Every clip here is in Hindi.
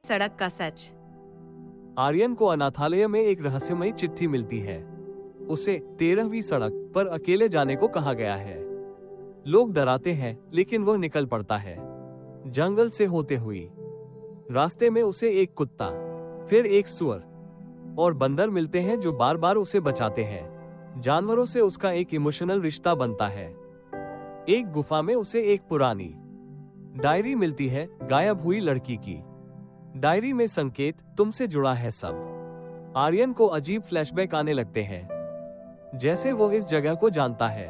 सड़क का सच। आर्यन को अनाथालय में एक रहस्यमयी चिट्ठी मिलती है। उसे 13वीं सड़क पर अकेले जाने को कहा गया है। लोग डराते हैं, लेकिन वह निकल पड़ता है। जंगल से होते हुए रास्ते में उसे एक कुत्ता, फिर एक सुअर और बंदर मिलते हैं जो बार बार उसे बचाते हैं। जानवरों से उसका एक इमोशनल रिश्ता बनता है। एक गुफा में उसे एक पुरानी डायरी मिलती है, गायब हुई लड़की की। डायरी में संकेत, तुमसे जुड़ा है सब। आर्यन को अजीब फ्लैशबैक आने लगते हैं, जैसे वो इस जगह को जानता है।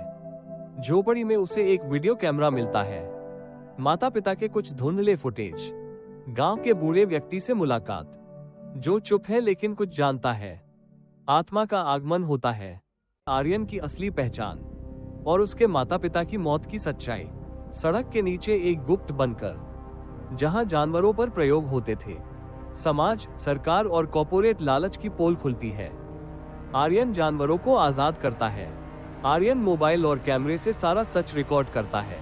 झोपड़ी में उसे एक वीडियो कैमरा मिलता है, माता पिता के कुछ धुंधले फुटेज, गांव के बूढ़े व्यक्ति से मुलाकात जो चुप है लेकिन कुछ जानता है। आत्मा का आगमन होता है, आर्यन की असली पहचान और उसके माता पिता की मौत की सच्चाई। सड़क के नीचे एक गुप्त बनकर जहां जानवरों पर प्रयोग होते थे। समाज, सरकार और कॉर्पोरेट लालच की पोल खुलती है। आर्यन जानवरों को आजाद करता है। आर्यन मोबाइल और कैमरे से सारा सच रिकॉर्ड करता है।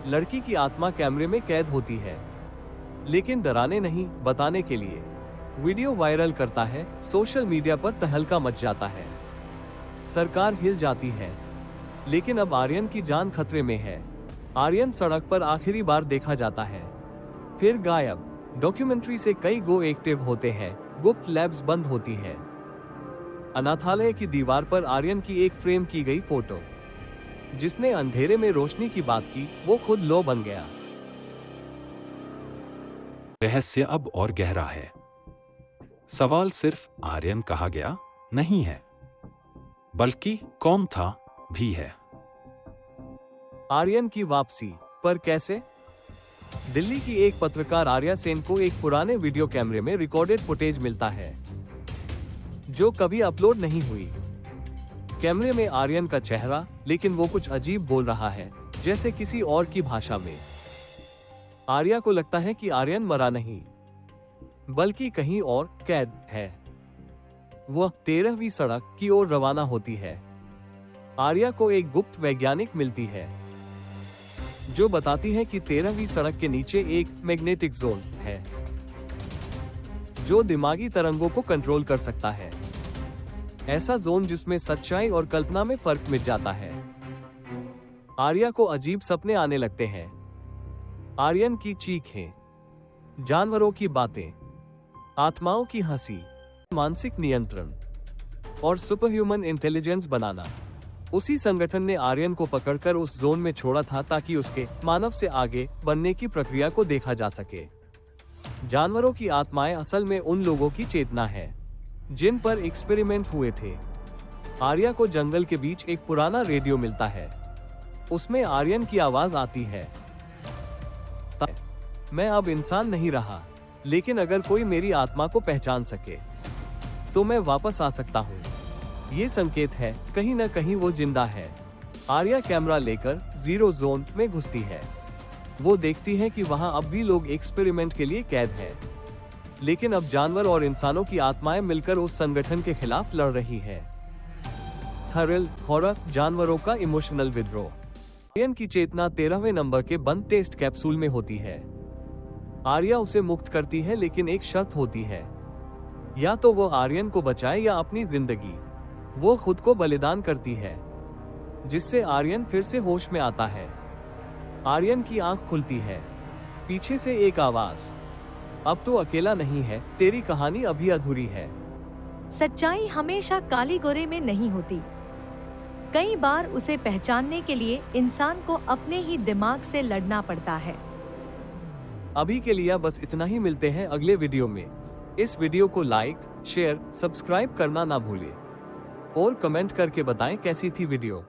लड़की की आत्मा कैमरे में कैद होती है, लेकिन डराने नहीं, बताने के लिए। वीडियो वायरल करता है, सोशल मीडिया पर तहलका मच जाता है। सरकार हिल जाती है, लेकिन अब आर्यन की जान खतरे में है। आर्यन सड़क पर आखिरी बार देखा जाता है, फिर गायब। डॉक्यूमेंट्री से कई गो एक्टिव होते हैं, गुप्त लैब्स बंद होती है। अनाथालय की दीवार पर आर्यन की एक फ्रेम की गई फोटो, जिसने अंधेरे में रोशनी की बात की, वो खुद लो बन गया। रहस्य अब और गहरा है। सवाल सिर्फ आर्यन कहा गया नहीं है, बल्कि कौन था भी है। आर्यन की वापसी पर कैसे? दिल्ली की एक पत्रकार आर्या सेन को एक पुराने वीडियो कैमरे में रिकॉर्डेड फुटेज मिलता है, जो कभी अपलोड नहीं हुई। कैमरे में आर्यन का चेहरा, लेकिन वो कुछ अजीब बोल रहा है, जैसे किसी और की भाषा में। आर्या को लगता है कि आर्यन मरा नहीं, बल्कि कहीं और कैद है। वह 13वीं सड़क की ओर रवाना होती है। आर्या को एक गुप्त वैज्ञानिक मिलती है, जो बताती है कि 13वीं सड़क के नीचे एक मैग्नेटिक जोन है, जो दिमागी तरंगों को कंट्रोल कर सकता है। ऐसा जोन जिसमें सच्चाई और कल्पना में फर्क मिट जाता है। आर्या को अजीब सपने आने लगते हैं। आर्यन की चीखें, जानवरों की बातें, आत्माओं की हंसी, मानसिक नियंत्रण और सुपरह्यूमन इंटेलिजेंस बनाना। उसी संगठन ने आर्यन को पकड़कर उस जोन में छोड़ा था, ताकि उसके मानव से आगे बनने की प्रक्रिया को देखा जा सके। जानवरों की आत्माएं असल में उन लोगों की चेतना है, जिन पर एक्सपेरिमेंट हुए थे। आर्या को जंगल के बीच एक पुराना रेडियो मिलता है। उसमें आर्यन की आवाज आती है, मैं अब इंसान नहीं रहा, लेकिन अगर कोई मेरी आत्मा को पहचान सके, तो मैं वापस आ सकता हूँ। ये संकेत है, कहीं न कहीं वो जिंदा है। आर्या कैमरा लेकर जीरो जोन में घुसती है। वो देखती है कि वहाँ अब भी लोग एक्सपेरिमेंट के लिए कैद हैं, लेकिन अब जानवर और इंसानों की आत्माएं मिलकर उस संगठन के खिलाफ लड़ रही है। थ्रिल, हॉरर, जानवरों का इमोशनल विद्रोह। आर्यन की चेतना 13वें नंबर के बंद टेस्ट कैप्सूल में होती है। आर्या उसे मुक्त करती है, लेकिन एक शर्त होती है, या तो वो आर्यन को बचाए या अपनी जिंदगी। वो खुद को बलिदान करती है, जिससे आर्यन फिर से होश में आता है। आर्यन की आंख खुलती है, पीछे से एक आवाज, अब तो अकेला नहीं है, तेरी कहानी अभी अधूरी है। सच्चाई हमेशा काली गोरे में नहीं होती। कई बार उसे पहचानने के लिए इंसान को अपने ही दिमाग से लड़ना पड़ता है। अभी के लिए बस इतना ही। मिलते हैं अगले वीडियो में। इस वीडियो को लाइक, शेयर, सब्सक्राइब करना ना भूलिए और कमेंट करके बताएं कैसी थी वीडियो।